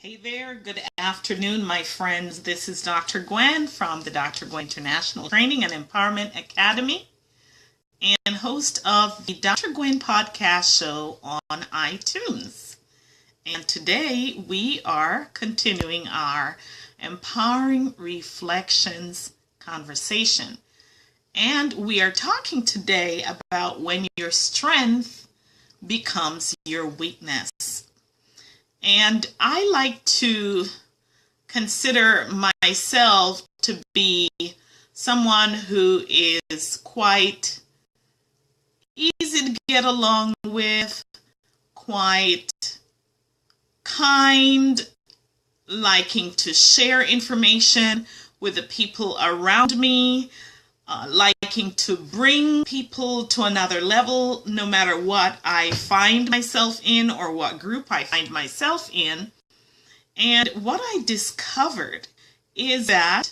Hey there, good afternoon, my friends. This is Dr. Gwen from the Dr. Gwen International Training and Empowerment Academy and host of the Dr. Gwen podcast show on iTunes. And today we are continuing our Empowering Reflections conversation. And we are talking today about when your strength becomes your weakness. And I like to consider myself to be someone who is quite easy to get along with, quite kind, liking to share information with the people around me, liking to bring people to another level no matter what I find myself in or what group I find myself in. And what I discovered is that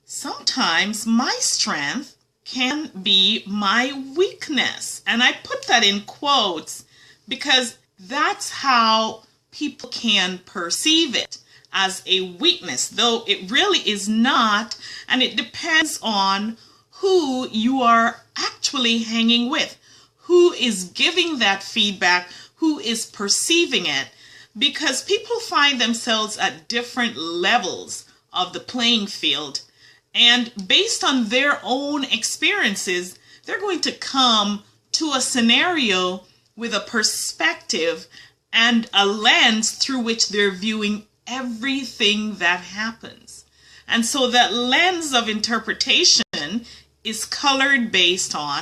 sometimes my strength can be my weakness. And I put that in quotes because that's how people can perceive it, as a weakness, though it really is not, and it depends on who you are actually hanging with, who is giving that feedback, who is perceiving it, because people find themselves at different levels of the playing field, and based on their own experiences, they're going to come to a scenario with a perspective and a lens through which they're viewing everything that happens. And so that lens of interpretation is colored based on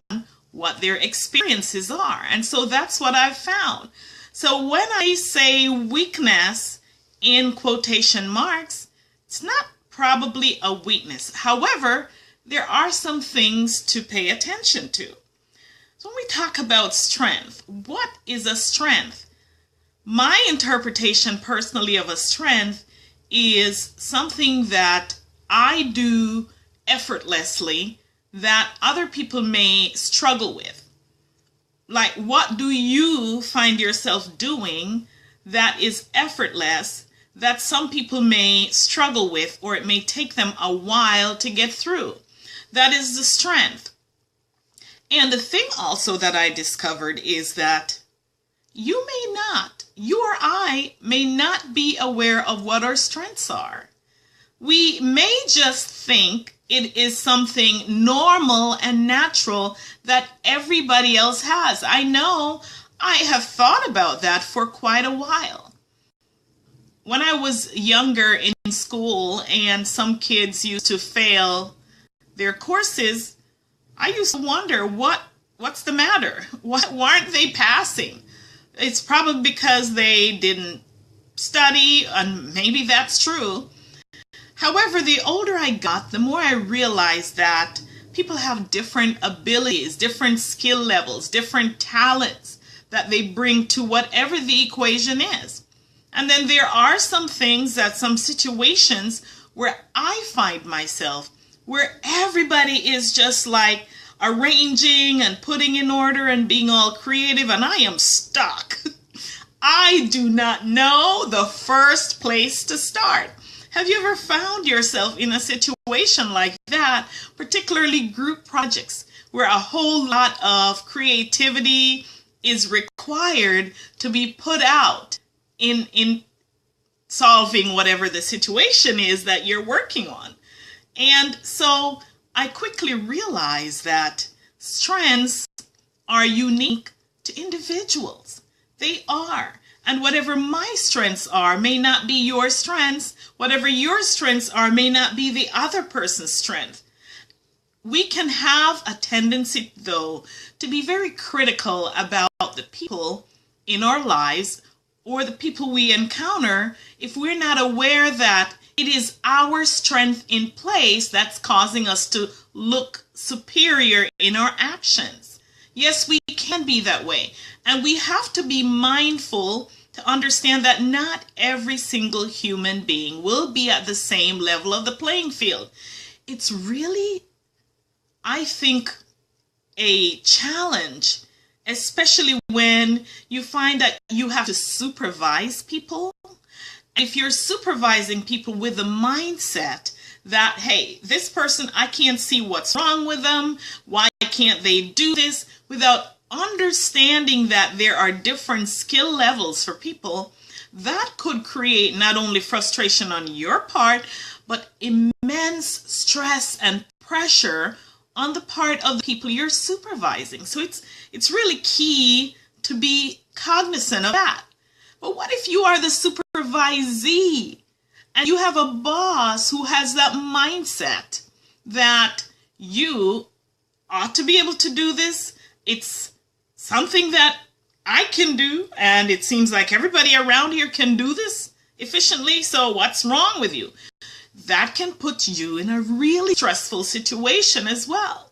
what their experiences are. And so that's what I've found. So when I say weakness in quotation marks, it's not probably a weakness. However, there are some things to pay attention to. So when we talk about strength, what is a strength? My interpretation personally of a strength is something that I do effortlessly that other people may struggle with. Like, what do you find yourself doing that is effortless that some people may struggle with, or it may take them a while to get through? That is the strength. And the thing also that I discovered is that you or I may not be aware of what our strengths are. We may just think it is something normal and natural that everybody else has. I know I have thought about that for quite a while. When I was younger in school and some kids used to fail their courses, I used to wonder, what's the matter? Why aren't they passing? It's probably because they didn't study, and maybe that's true. However, the older I got, the more I realized that people have different abilities, different skill levels, different talents that they bring to whatever the equation is. And then there are some things, some situations where I find myself, where everybody is just like arranging and putting in order and being all creative, and I am stuck. I do not know the first place to start. Have you ever found yourself in a situation like that, particularly group projects, where a whole lot of creativity is required to be put out in solving whatever the situation is that you're working on? And so I quickly realized that strengths are unique to individuals. They are. And whatever my strengths are may not be your strengths. Whatever your strengths are may not be the other person's strength. We can have a tendency, though, to be very critical about the people in our lives or the people we encounter if we're not aware that it is our strength in place that's causing us to look superior in our actions. Yes, we can be that way. And we have to be mindful to understand that not every single human being will be at the same level of the playing field. It's really, I think, a challenge, especially when you find that you have to supervise people If you're supervising people with the mindset that, hey, this person, I can't see what's wrong with them, why can't they do this, without understanding that there are different skill levels for people, that could create not only frustration on your part, but immense stress and pressure on the part of the people you're supervising. So it's really key to be cognizant of that. But what if you are the supervisee and you have a boss who has that mindset that you ought to be able to do this? It's something that I can do, and it seems like everybody around here can do this efficiently, so what's wrong with you? That can put you in a really stressful situation as well.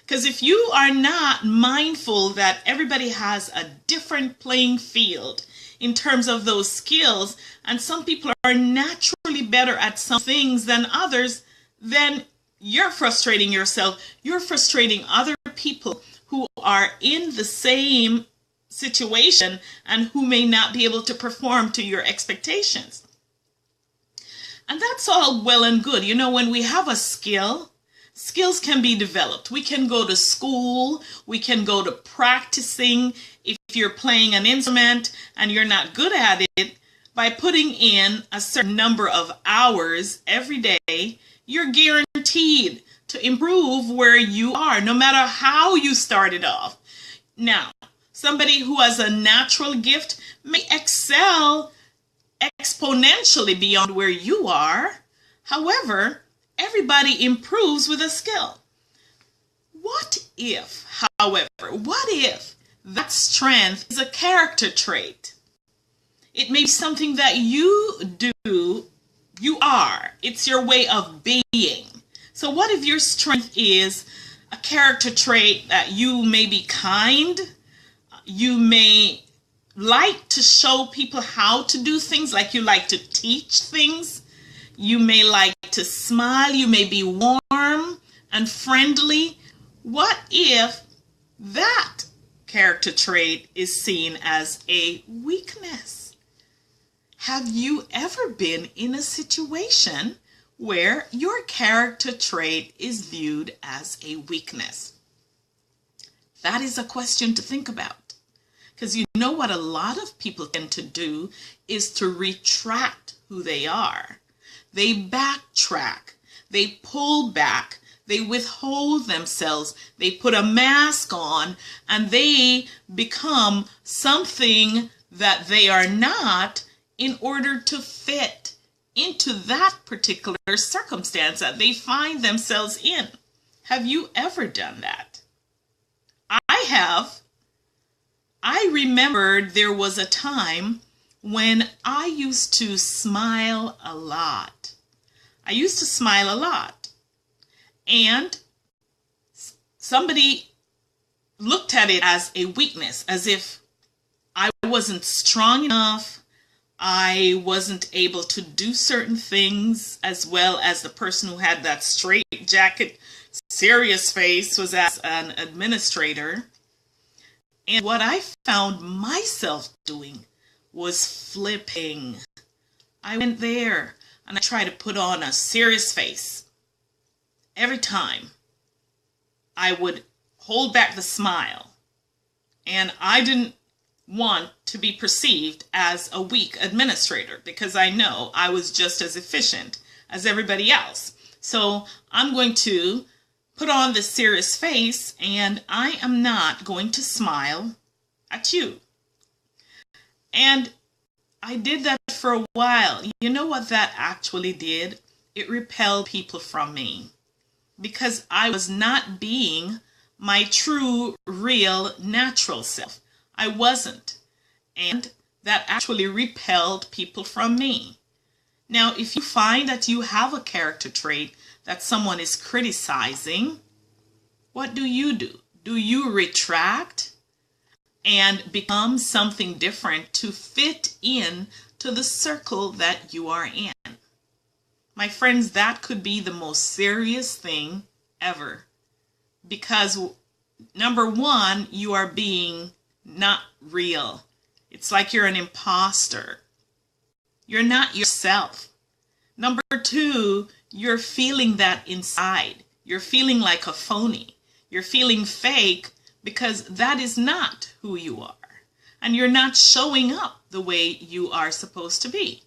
Because if you are not mindful that everybody has a different playing field in terms of those skills, and some people are naturally better at some things than others, then you're frustrating yourself. You're frustrating other people who are in the same situation and who may not be able to perform to your expectations. And that's all well and good. You know, when we have a skill, skills can be developed. We can go to school, we can go to practicing. If you're playing an instrument and you're not good at it, by putting in a certain number of hours every day, you're guaranteed to improve where you are, no matter how you started off. Now, somebody who has a natural gift may excel exponentially beyond where you are. However, everybody improves with a skill. What if that strength is a character trait? It may be something that you do, you are. It's your way of being. So what if your strength is a character trait that you may be kind, you may like to show people how to do things, like you like to teach things, you may like to smile, you may be warm and friendly. What if that character trait is seen as a weakness? Have you ever been in a situation where your character trait is viewed as a weakness? That is a question to think about. Because you know what a lot of people tend to do is to retract who they are. They backtrack, they pull back, they withhold themselves, they put a mask on, and they become something that they are not in order to fit into that particular circumstance that they find themselves in. Have you ever done that? I have. I remembered there was a time when I used to smile a lot. I used to smile a lot. And somebody looked at it as a weakness, as if I wasn't strong enough, I wasn't able to do certain things as well as the person who had that straight jacket, serious face was as an administrator. And what I found myself doing was flipping. I went there and I tried to put on a serious face. Every time I would hold back the smile, and I didn't want to be perceived as a weak administrator because I know I was just as efficient as everybody else. So I'm going to put on this serious face and I am not going to smile at you. And I did that for a while. You know what that actually did? It repelled people from me because I was not being my true, real, natural self. I wasn't. And that actually repelled people from me. Now, if you find that you have a character trait that someone is criticizing, what do? Do you retract and become something different to fit in to the circle that you are in? My friends, that could be the most serious thing ever. Because number one, you are being not real. It's like you're an imposter. You're not yourself. Number two, you're feeling that inside. You're feeling like a phony. You're feeling fake because that is not who you are. And you're not showing up the way you are supposed to be.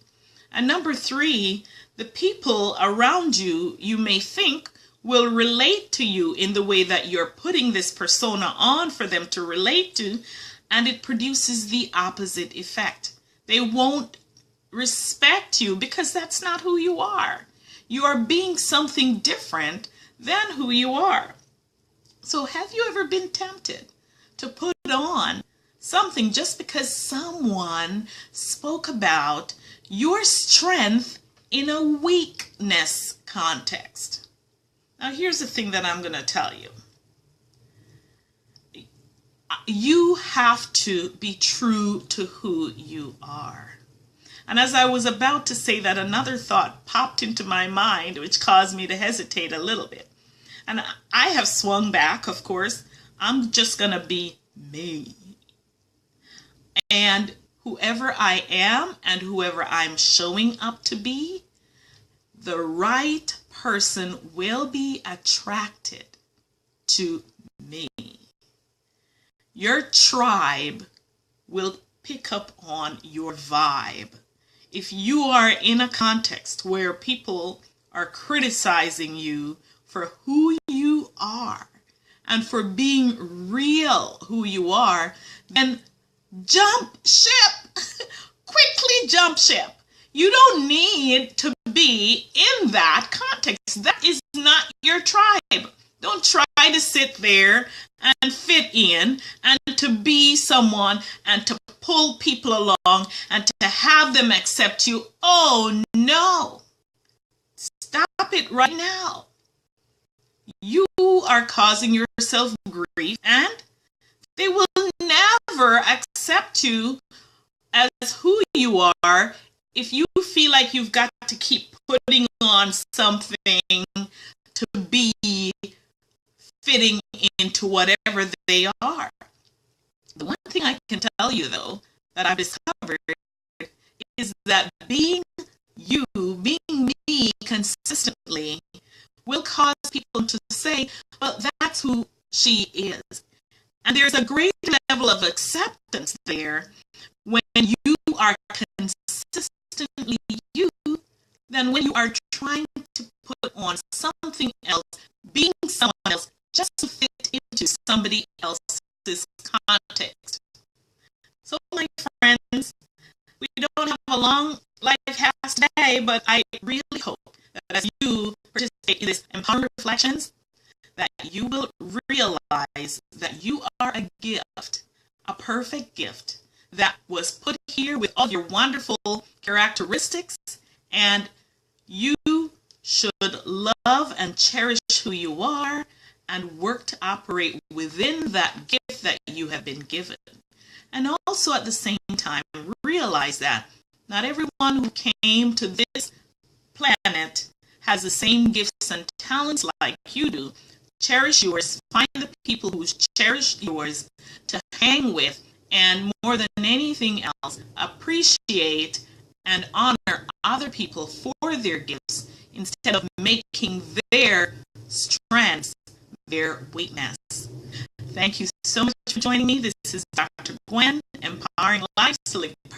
And number three, the people around you, you may think, will relate to you in the way that you're putting this persona on for them to relate to, and it produces the opposite effect. They won't respect you because that's not who you are. You are being something different than who you are. So have you ever been tempted to put on something just because someone spoke about your strength in a weakness context? Now here's the thing that I'm going to tell you. You have to be true to who you are. And as I was about to say that, another thought popped into my mind, which caused me to hesitate a little bit. And I have swung back, of course. I'm just going to be me. And whoever I am and whoever I'm showing up to be, the right person will be attracted to me. Your tribe will pick up on your vibe. If you are in a context where people are criticizing you for who you are and for being real who you are, then jump ship. Quickly jump ship. You don't need to be in that context. That is not your tribe. Don't try to sit there and fit in and to be someone and to pull people along and to have them accept you. Oh no. Stop it right now. You are causing yourself grief, and they will never accept you as who you are if you feel like you've got to keep putting on something to be fitting into whatever they are. The one thing I can tell you, though, that I've discovered is that being you, being me consistently will cause people to say, well, that's who she is. And there's a great level of acceptance there when you are consistently you than when you are trying to put on something else, being someone else, just to fit into somebody else's context. So, my friends, we don't have a long life cast today, but I really hope that as you participate in this empowering reflections, that you will realize that you are a gift, a perfect gift that was put here with all your wonderful characteristics, and you should love and cherish who you are and work to operate within that gift that you have been given. And also at the same time, realize that not everyone who came to this planet has the same gifts and talents like you do. Cherish yours. Find the people who cherish yours to hang with, and more than anything else, appreciate and honor other people for their gifts instead of making their strengths their weakness. Thank you so much for joining me. This is Dr. Gwen, empowering lives to live